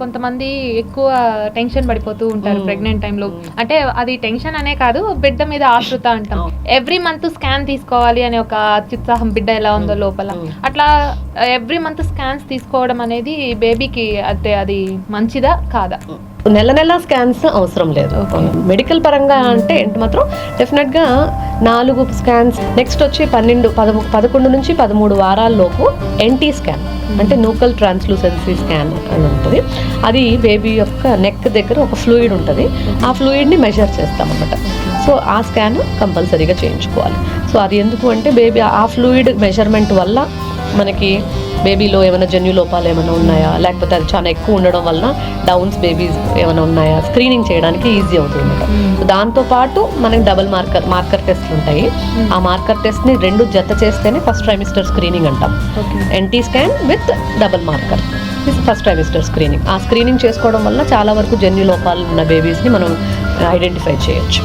కొంతమంది ఎక్కువ టెన్షన్ పడిపోతూ ఉంటారు ప్రెగ్నెంట్ టైంలో. అంటే అది టెన్షన్ అనే కాదు, బిడ్డ మీద ఆతృత అంటాం. ఎవ్రీ మంత్ స్కాన్ తీసుకోవాలి అనే ఒక అత్యుత్సాహం, బిడ్డ ఎలా ఉందో లోపల. అట్లా ఎవ్రీ మంత్ స్కాన్స్ తీసుకోవడం అనేది బేబీకి అది మంచిదా కాదా? నెల నెల స్కాన్స్ అవసరం లేదు. మెడికల్ పరంగా అంటే మాత్రం డెఫినెట్గా 4 స్కాన్స్, నెక్స్ట్ వచ్చి 11 నుంచి 13 వారాల్లోపు ఎన్టీ స్కాన్ అంటే న్యూకల్ ట్రాన్స్లూసెన్సీ స్కాన్ అని ఉంటుంది. అది బేబీ యొక్క నెక్ దగ్గర ఒక ఫ్లూయిడ్ ఉంటుంది, ఆ ఫ్లూయిడ్ని మెజర్ చేస్తాం అన్నమాట. సో ఆ స్కాన్ కంపల్సరీగా చేయించుకోవాలి. సో అది ఎందుకు అంటే బేబీ ఆ ఫ్లూయిడ్ మెజర్మెంట్ వల్ల మనకి బేబీలో ఏమైనా జన్యు లోపాలు ఏమైనా ఉన్నాయా, లేకపోతే అది చాలా ఎక్కువ ఉండడం వలన డౌన్స్ బేబీస్ ఏమైనా ఉన్నాయా స్క్రీనింగ్ చేయడానికి ఈజీ అవుతుంది అన్నమాట. దాంతోపాటు మనకి డబుల్ మార్కర్ టెస్ట్లు ఉంటాయి. ఆ మార్కర్ టెస్ట్ని 2 జత చేస్తేనే ఫస్ట్ ట్రైమిస్టర్ స్క్రీనింగ్ అంటాం. NT scan with double marker first trimester screening. ఆ స్క్రీనింగ్ చేసుకోవడం వల్ల చాలా వరకు జన్యు లోపాలు ఉన్న బేబీస్ని మనం ఐడెంటిఫై చేయొచ్చు.